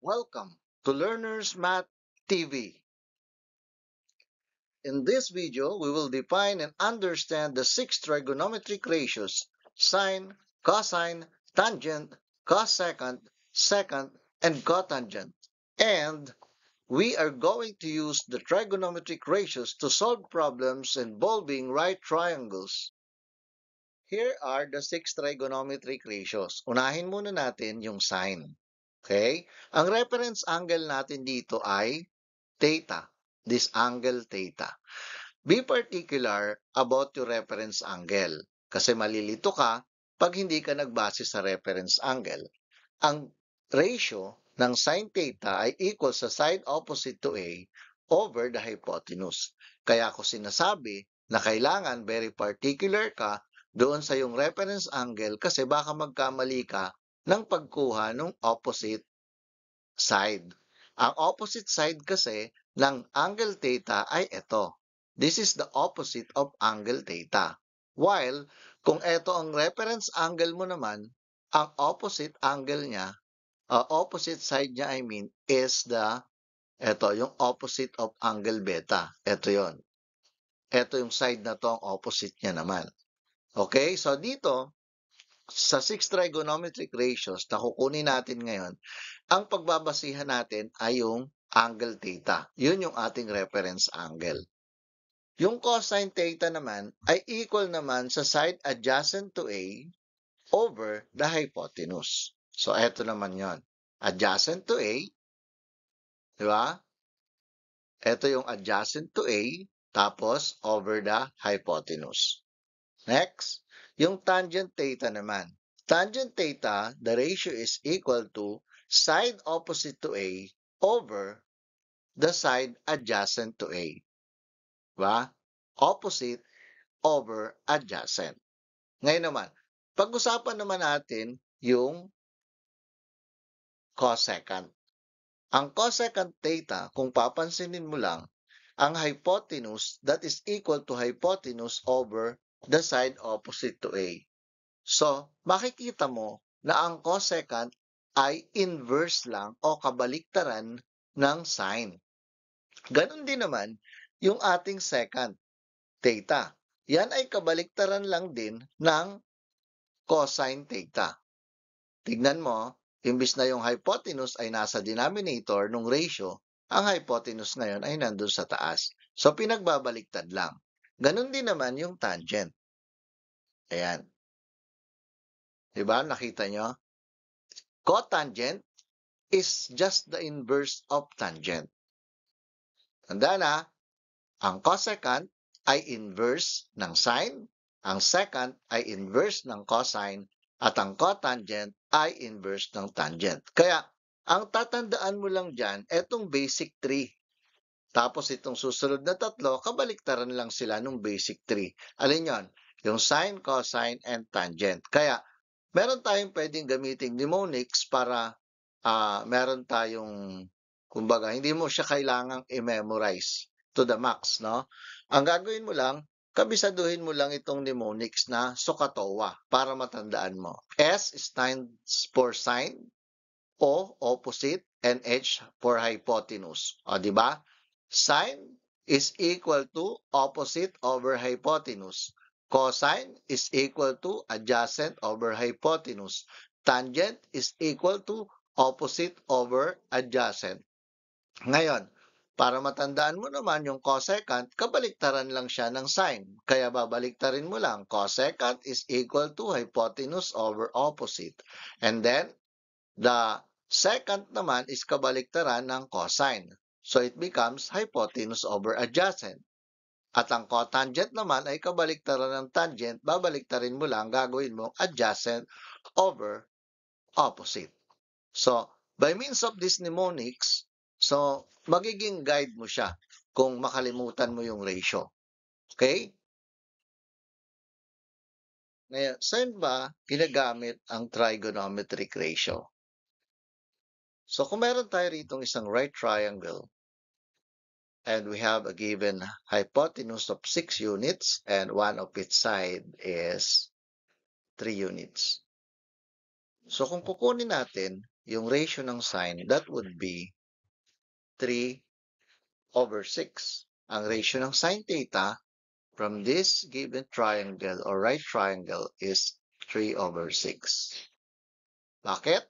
Welcome to Learners Math TV. In this video, we will define and understand the six trigonometric ratios: sine, cosine, tangent, cosecant, secant, and cotangent. And we are going to use the trigonometric ratios to solve problems involving right triangles. Here are the six trigonometric ratios. Unahin muna natin yung sine. Okay? Ang reference angle natin dito ay theta. This angle theta. Be particular about your reference angle. Kasi malilito ka pag hindi ka nagbase sa reference angle. Ang ratio ng sine theta ay equal sa side opposite to A over the hypotenuse. Kaya ako sinasabi na kailangan very particular ka doon sa yung reference angle kasi baka magkamali ka ng pagkuha ng opposite side. Ang opposite side kasi ng angle theta ay ito. This is the opposite of angle theta. While, kung ito ang reference angle mo naman, ang opposite angle niya, opposite side niya, is yung opposite of angle beta. Ito yon. Ito yung side na to, ang opposite niya naman. Okay? So, dito, sa 6 trigonometric ratios na kukunin natin ngayon, ang pagbabasihan natin ay yung angle theta. Yun yung ating reference angle. Yung cosine theta naman ay equal naman sa side adjacent to A over the hypotenuse. So, eto naman yon. Adjacent to A, di ba? Ito yung adjacent to A, tapos over the hypotenuse. Next, yung tangent theta naman. Tangent theta, the ratio is equal to side opposite to A over the side adjacent to A. Diba? Opposite over adjacent. Ngayon naman, pag-usapan naman natin yung cosecant. Ang cosecant theta, kung papansinin mo lang, ang hypotenuse that is equal to hypotenuse over the side opposite to A. So, makikita mo na ang cosecant ay inverse lang o kabaliktaran ng sine. Ganon din naman yung ating secant, theta. Yan ay kabaliktaran lang din ng cosine theta. Tignan mo, imbis na yung hypotenuse ay nasa denominator ng ratio, ang hypotenuse ngayon ay nandun sa taas. So, pinagbabaliktad lang. Ganon din naman yung tangent. Ayan. Diba? Nakita nyo? Cotangent is just the inverse of tangent. Tanda na, ang cosecant ay inverse ng sine, ang secant ay inverse ng cosine, at ang cotangent ay inverse ng tangent. Kaya, ang tatandaan mo lang dyan, etong basic 3. Tapos itong susunod na tatlo, kabaliktaran lang sila nung basic 3. Alin yon? Yung sine, cosine, and tangent. Kaya, meron tayong pwedeng gamiting mnemonics para meron tayong, kumbaga, hindi mo siya kailangang i-memorize to the max, no? Ang gagawin mo lang, kabisaduhin mo lang itong mnemonics na SOHCAHTOA para matandaan mo. S stands for sine, O, opposite, and H for hypotenuse. O, di ba? Sine is equal to opposite over hypotenuse. Cosine is equal to adjacent over hypotenuse. Tangent is equal to opposite over adjacent. Ngayon, para matandaan mo naman yung cosecant, kabaliktaran lang siya ng sine. Kaya babaliktarin mo lang, cosecant is equal to hypotenuse over opposite. And then, the secant naman is kabaliktaran ng cosine. So, it becomes hypotenuse over adjacent. At ang cotangent naman ay kabaliktaran ng tangent, babaliktarin mo lang, gagawin mo adjacent over opposite. So, by means of these mnemonics, so, magiging guide mo siya kung makalimutan mo yung ratio. Okay? Ngayon, saan ba ginagamit ang trigonometric ratio? So, kung meron tayo rito isang right triangle, and we have a given hypotenuse of 6 units and one of its side is 3 units. So kung kukunin natin yung ratio ng sine, that would be 3/6. Ang ratio ng sine theta from this given triangle or right triangle is 3/6. Bakit?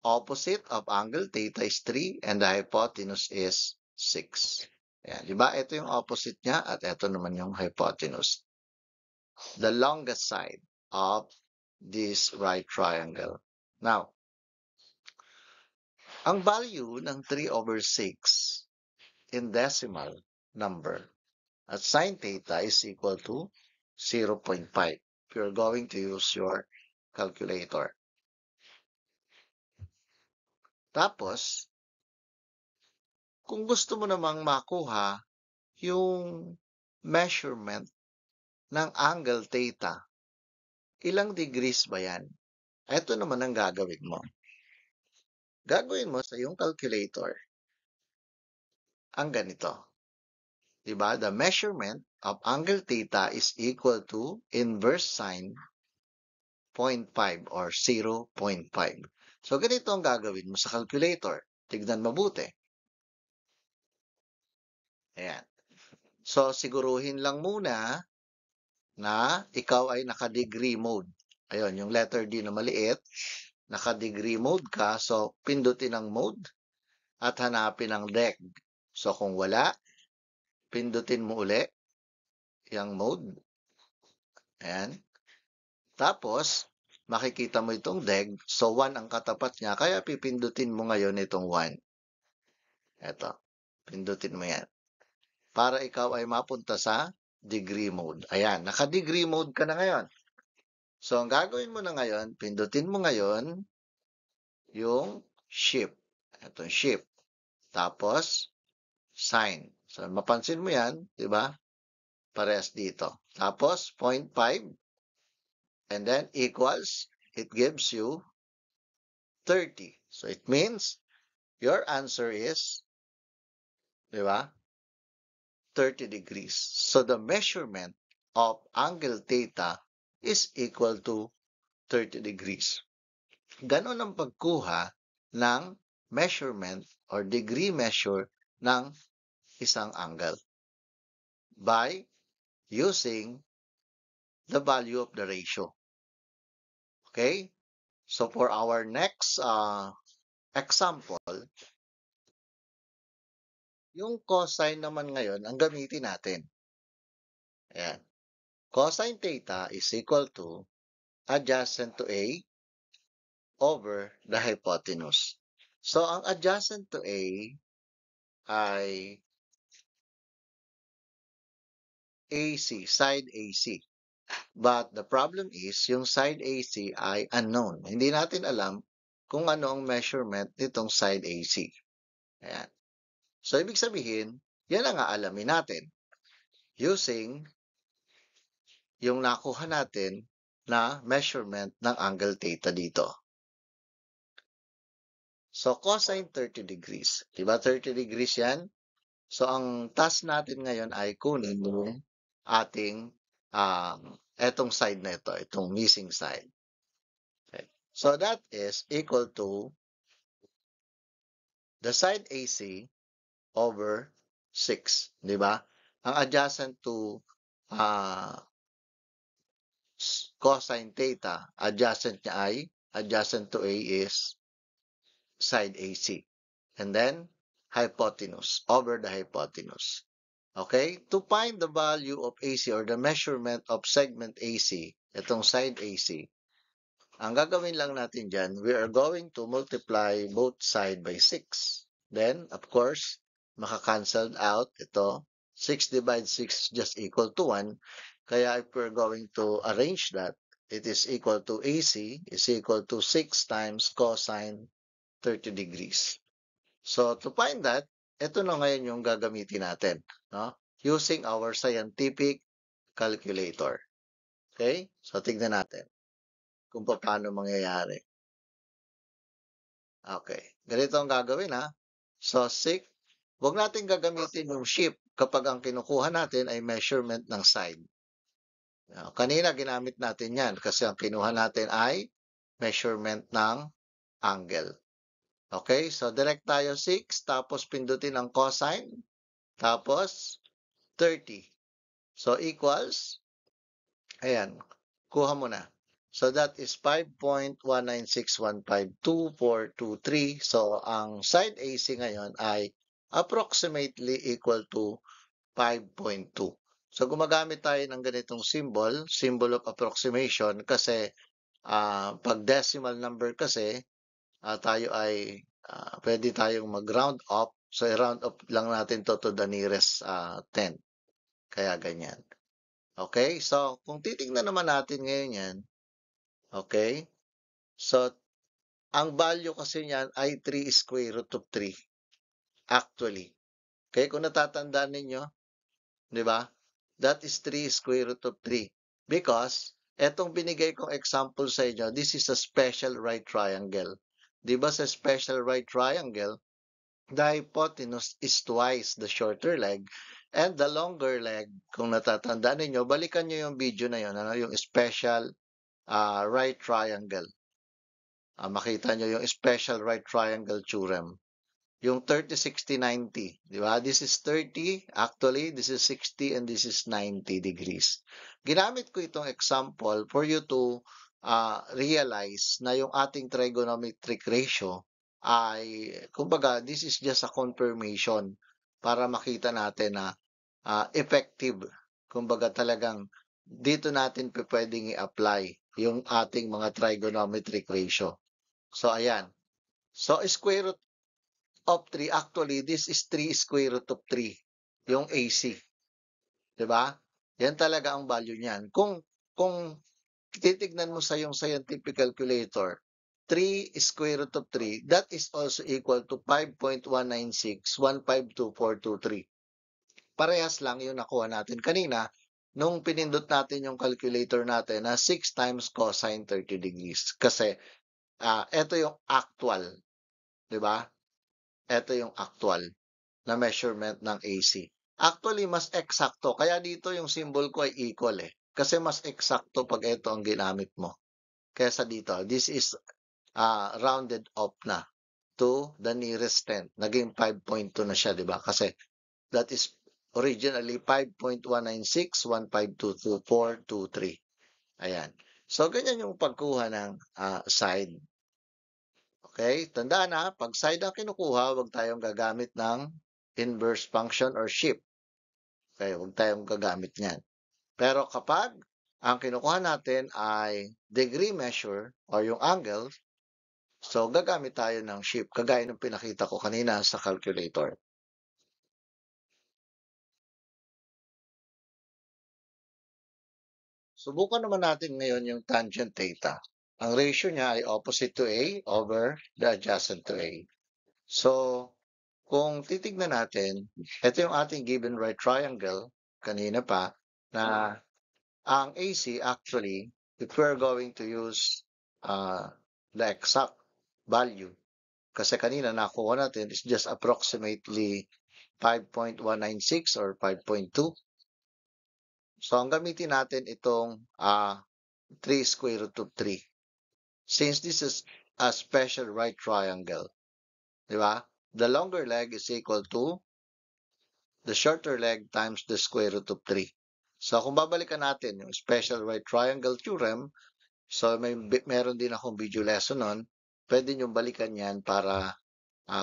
Opposite of angle theta is 3 and the hypotenuse is 6. Ayan, di ba? Ito yung opposite niya at ito naman yung hypotenuse. The longest side of this right triangle. Now, ang value ng 3/6 in decimal number at sine theta is equal to 0.5 if you're going to use your calculator. Tapos, kung gusto mo namang makuha yung measurement ng angle theta, ilang degrees ba yan? Ito naman ang gagawin mo. Gagawin mo sa iyong calculator ang ganito. Diba? The measurement of angle theta is equal to inverse sine 0.5 or 0.5. So, ganito ang gagawin mo sa calculator. Tignan mabuti. Ayan. So, siguruhin lang muna na ikaw ay naka-degree mode. Ayun, yung letter D na maliit, naka-degree mode ka. So, pindutin ang mode at hanapin ang deg. So, kung wala, pindutin mo uli yung mode. Ayan. Tapos, makikita mo itong deg. So, 1 ang katapat niya. Kaya pipindutin mo ngayon itong 1. Ito. Pindutin mo yan. Para ikaw ay mapunta sa degree mode. Ayan. Naka-degree mode ka na ngayon. So, ang gagawin mo na ngayon, pindutin mo ngayon yung shift. Itong shift. Tapos, sine. So, mapansin mo yan, di ba? Parehas dito. Tapos, 0.5. And then, equals, it gives you 30. So, it means, your answer is, di ba? 30 degrees. So, the measurement of angle theta is equal to 30 degrees. Ganon ang pagkuha ng measurement or degree measure ng isang angle by using the value of the ratio. Okay? So, for our next example, yung cosine naman ngayon ang gamitin natin. Ayan. Cosine theta is equal to adjacent to A over the hypotenuse. So, ang adjacent to A ay AC, side AC. But the problem is, yung side AC ay unknown. Hindi natin alam kung ano ang measurement nitong side AC. Ayan. So, ibig sabihin, yan ang aalamin natin using yung nakuha natin na measurement ng angle theta dito. So, cosine 30 degrees. Diba 30 degrees yan? So, ang task natin ngayon ay kunin yung ating etong side na ito, itong missing side. Okay. So, that is equal to the side AC over 6. Diba? Ang adjacent to cosine theta, adjacent niya ay, adjacent to A is side AC. And then, hypotenuse, over the hypotenuse. Okay? To find the value of AC or the measurement of segment AC, itong side AC, ang gagawin lang natin dyan, we are going to multiply both side by 6. Then, of course, maka-cancelled out ito. 6 divided 6 just equal to 1. Kaya if we're going to arrange that, it is equal to AC is equal to 6 times cosine 30 degrees. So, to find that, ito na ngayon yung gagamitin natin, no? Using our scientific calculator. Okay? So, tignan natin kung paano mangyayari. Okay. Ganito ang gagawin, ha? So, 6. Huwag natin gagamitin yung shift kapag ang kinukuha natin ay measurement ng side. Kanina ginamit natin yan kasi ang kinuha natin ay measurement ng angle. Okay, so direct tayo 6, tapos pindutin ang cosine, tapos 30. So equals, ayan, kuha mo na. So that is 5.196152423. So ang side AC ngayon ay approximately equal to 5.2. So gumagamit tayo ng ganitong symbol of approximation kasi pag decimal number kasi tayo ay pwede tayong mag-round up. So i-round up lang natin to the nearest 10. Kaya ganyan. Okay? So kung titingnan naman natin ngayon yan, okay? So ang value kasi niyan ay 3 square root of 3 actually. Okay, kung natatandaan ninyo, 'di ba? That is 3 square root of 3. Because, etong binigay kong example sa inyo, this is a special right triangle. 'Di ba sa special right triangle, the hypotenuse is twice the shorter leg and the longer leg. Kung natatandaan ninyo, balikan nyo yung video na yun, yung special right triangle. Makita nyo yung special right triangle theorem. Yung 30, 60, 90. Di ba? This is 30. Actually, this is 60 and this is 90 degrees. Ginamit ko itong example for you to realize na yung ating trigonometric ratio ay, kumbaga, this is just a confirmation para makita natin na effective. Kumbaga talagang dito natin pwedeng i-apply yung ating mga trigonometric ratio. So, ayan. So, square root of 3, actually, this is 3 square root of 3, yung AC. 'Di ba? Yan talaga ang value niyan. Kung titignan mo sa yung scientific calculator, 3 square root of 3, that is also equal to 5.196152423. Parehas lang yung nakuha natin kanina nung pinindot natin yung calculator natin na 6 times cosine 30 degrees. Kasi ito yung actual, 'di ba? Ito yung actual na measurement ng AC. Actually, mas eksakto. Kaya dito yung symbol ko ay equal eh. Kasi mas eksakto pag ito ang ginamit mo. Kesa dito, this is rounded off na to the nearest 10. Naging 5.2 na siya, di ba? Kasi that is originally 5.19615222423. Ayan. So, ganyan yung pagkuha ng side. Okay? Tandaan na, pag side ang kinukuha, huwag tayong gagamit ng inverse function or shift. Okay, huwag tayong gagamit niyan. Pero kapag ang kinukuha natin ay degree measure or yung angle, so gagamit tayo ng shift, kagaya ng pinakita ko kanina sa calculator. Subukan naman natin ngayon yung tangent theta. Ang ratio niya ay opposite to A over the adjacent to A. So, kung titignan natin, ito yung ating given right triangle, kanina pa, na ang AC actually, if we're going to use the exact value, kasi kanina nakuha natin is just approximately 5.196 or 5.2. So, ang gamitin natin itong 3 square root of 3. Since this is a special right triangle, di ba? The longer leg is equal to the shorter leg times the square root of 3. So, kung babalikan natin yung special right triangle theorem, so meron din akong video lesson nun, pwede nyo balikan yan para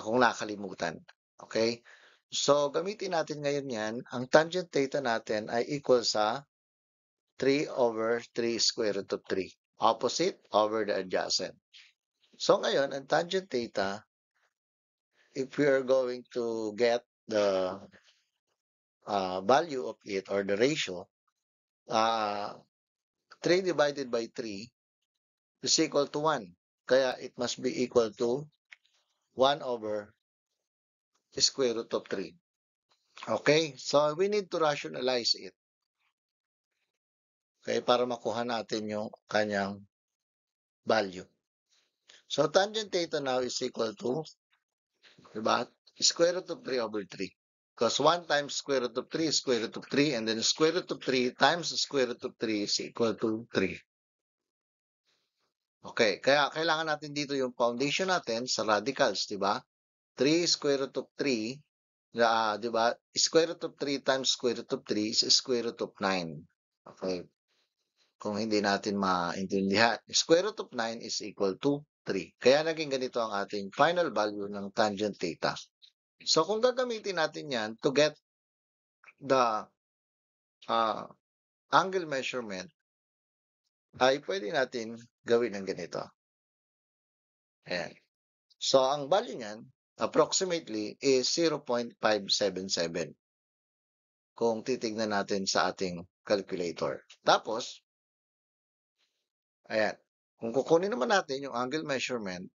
kung nakalimutan. Okay? So, gamitin natin ngayon yan. Ang tangent theta natin ay equal sa 3 over 3 square root of 3. Opposite over the adjacent. So, ngayon, ang tangent theta, if we are going to get the value of it or the ratio, 3 divided by 3 is equal to 1. Kaya it must be equal to 1 over square root of 3. Okay? So, we need to rationalize it. Okay? Para makuha natin yung kanyang value. So, tangent theta now is equal to, diba? Square root of 3 over 3. Because 1 times square root of 3 is square root of 3, and then square root of 3 times the square root of 3 is equal to 3. Okay, kaya kailangan natin dito yung foundation natin sa radicals, di ba? 3 square root of 3, di ba? Square root of 3 times square root of 3 is square root of 9. Okay, kung hindi natin maintindihan. Square root of 9 is equal to 3. Kaya naging ganito ang ating final value ng tangent theta. So kung gagamitin natin yan to get the angle measurement, ay pwede natin gawin ng ganito. Ayan. So ang value niyan, approximately, is 0.577 kung titignan natin sa ating calculator. Tapos, ayan, kung kukunin naman natin yung angle measurement,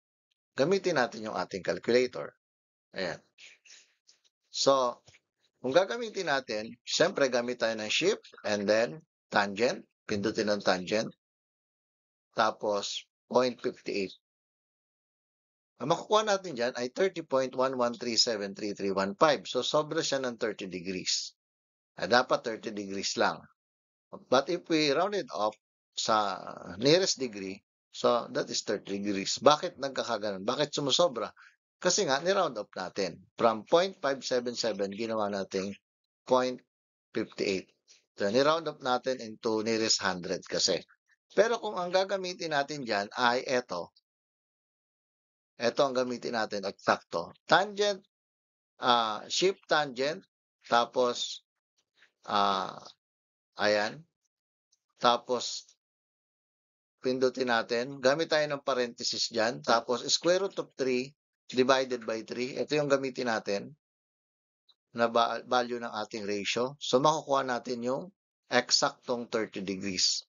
gamitin natin yung ating calculator. Ayan. So, kung gagamitin natin, siyempre gamit tayo ng shift and then tangent. Pindutin ng tangent. Tapos, 0.58. Ang makukuha natin dyan ay 30.11373315. So, sobra siya ng 30 degrees. Dapat 30 degrees lang. But if we round it off sa nearest degree, so that is 30 degrees. Bakit nagkakaganon? Bakit sumusobra? Kasi nga, ni-round off natin. From 0.577, ginawa natin 0.58. So, ni-round off natin into nearest 100 kasi. Pero kung ang gagamitin natin dyan ay eto. Ito ang gamitin natin, eksakto. Tangent, shift tangent, tapos, ayan, tapos, pindutin natin. Gamit tayo ng parenthesis dyan. Tapos, square root of 3 divided by 3. Ito yung gamitin natin na value ng ating ratio. So, makukuha natin yung eksaktong 30 degrees.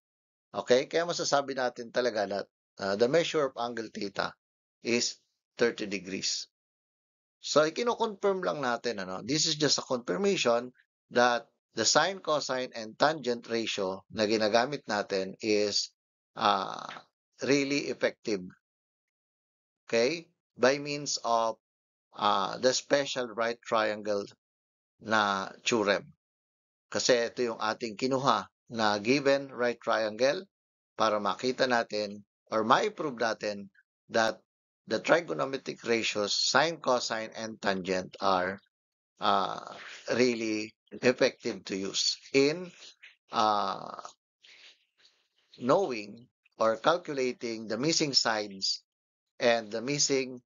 Okay? Kaya masasabi natin talaga that the measure of angle theta is 30 degrees. So, ikino-confirm lang natin, this is just a confirmation that the sine, cosine, and tangent ratio na ginagamit natin is really effective. Okay? By means of the special right triangle na theorem. Kasi ito yung ating kinuha na given right triangle para makita natin or ma-prove natin that the trigonometric ratios sine, cosine, and tangent are really effective to use in knowing or calculating the missing sides and the missing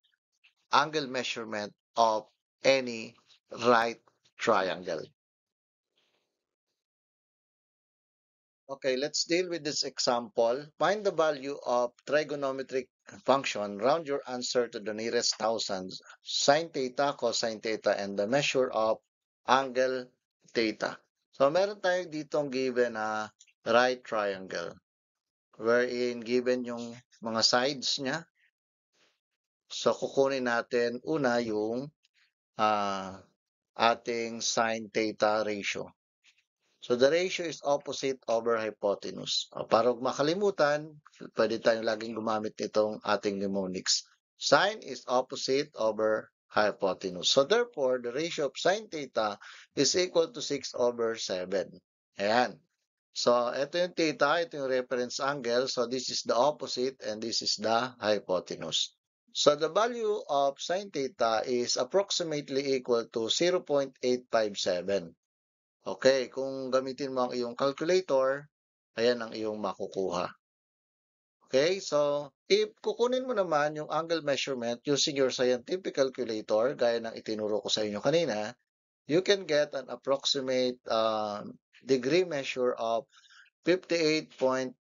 angle measurement of any right triangle. Okay, let's deal with this example. Find the value of trigonometric function. Round your answer to the nearest thousands. Sine theta, cosine theta, and the measure of angle theta. So, meron tayo ditong given na right triangle wherein given yung mga sides niya. So, kukunin natin una yung ating sine theta ratio. So, the ratio is opposite over hypotenuse. Para huwag makalimutan, pwede tayong laging gumamit nitong ating mnemonics. Sine is opposite over hypotenuse. So, therefore, the ratio of sine theta is equal to 6 over 7. Ayan. So, ito yung theta, ito yung reference angle. So, this is the opposite and this is the hypotenuse. So, the value of sine theta is approximately equal to 0.857. Okay, kung gamitin mo ang iyong calculator, ayan ang iyong makukuha. Okay, so if kukunin mo naman yung angle measurement using your scientific calculator, gaya ng itinuro ko sa inyo kanina, you can get an approximate degree measure of 58.981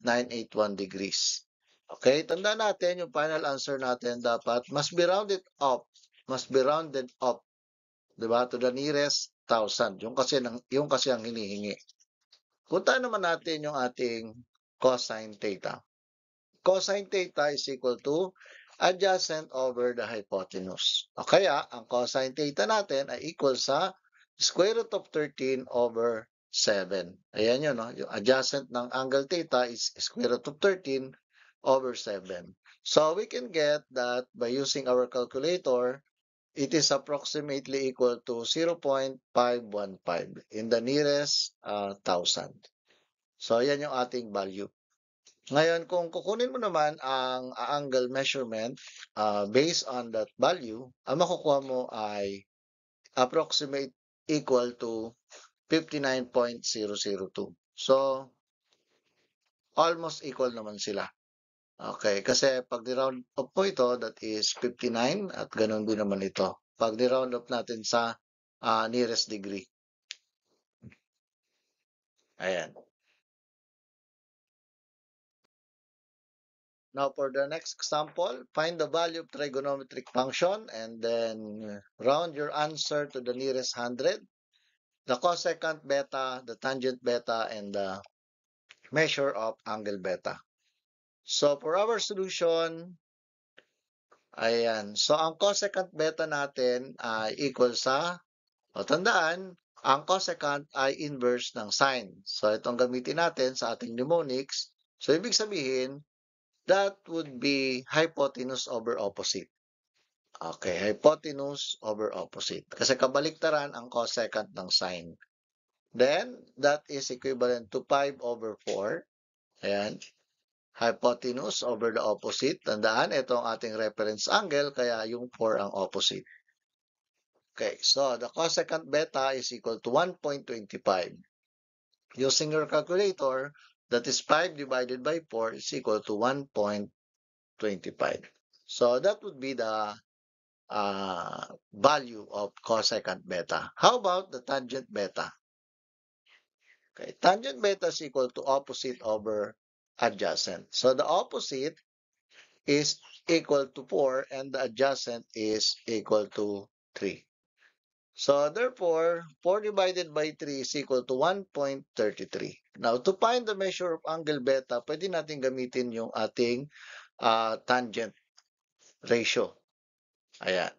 degrees. Okay, tandaan natin yung final answer natin dapat must be rounded up, diba, to the nearest thousand. Yung kasi ang hinihingi. Punta naman natin yung ating cosine theta. Cosine theta is equal to adjacent over the hypotenuse. O kaya, ang cosine theta natin ay equal sa square root of 13 over 7. Ayan yun, no? Yung adjacent ng angle theta is square root of 13 over 7. So, we can get that by using our calculator, it is approximately equal to 0.515 in the nearest thousand. So, yan yung ating value. Ngayon, kung kukunin mo naman ang angle measurement based on that value, ang makukuha mo ay approximate equal to 59.002. So, almost equal naman sila. Okay, kasi pag ni-round up mo ito, that is 59 at ganun din naman ito. Pag ni-round up natin sa nearest degree. Ayan. Now, for the next example, find the value of trigonometric function and then round your answer to the nearest 100. The cosecant beta, the tangent beta, and the measure of angle beta. So, for our solution, ayan. So, ang cosecant beta natin ay equal sa, tandaan, ang cosecant ay inverse ng sine. So, itong gamitin natin sa ating mnemonics. So, ibig sabihin, that would be hypotenuse over opposite. Okay, hypotenuse over opposite. Kasi kabaliktaran ang cosecant ng sine. Then, that is equivalent to 5 over 4. Ayan. Hypotenuse over the opposite. Tandaan, ito ang ating reference angle, kaya yung 4 ang opposite. Okay, so the cosecant beta is equal to 1.25. Using your calculator, that is 5 divided by 4 is equal to 1.25. So that would be the value of cosecant beta. How about the tangent beta? Okay, tangent beta is equal to opposite over adjacent. So the opposite is equal to 4 and the adjacent is equal to 3. So therefore, 4 divided by 3 is equal to 1.33. Now, to find the measure of angle beta, pwede natin gamitin yung ating tangent ratio. Ayan.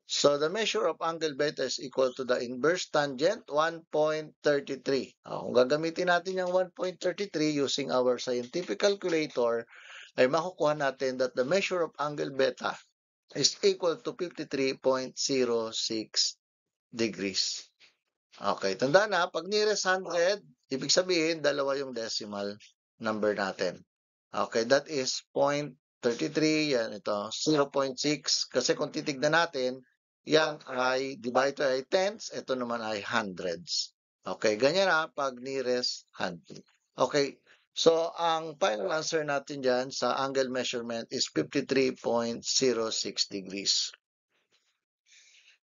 So the measure of angle beta is equal to the inverse tangent, 1.33. Kung gagamitin natin yung 1.33 using our scientific calculator, ay makukuha natin that the measure of angle beta is equal to 53.06 degrees. Okay, tandaan na, pag nearest 100, ibig sabihin, dalawa yung decimal number natin. Okay, that is 0.33, yan ito, 0.6. Kasi kung titignan natin, yan ay divided ay tenths, ito naman ay hundreds. Okay, ganyan na pag nearest 100. Okay, so ang final answer natin dyan sa angle measurement is 53.06 degrees.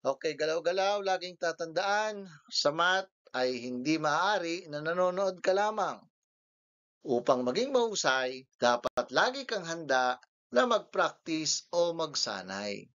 Okay, galaw-galaw, laging tatandaan, sa math ay hindi maaari na nanonood ka lamang. Upang maging mahusay, dapat lagi kang handa na mag-practice o magsanay.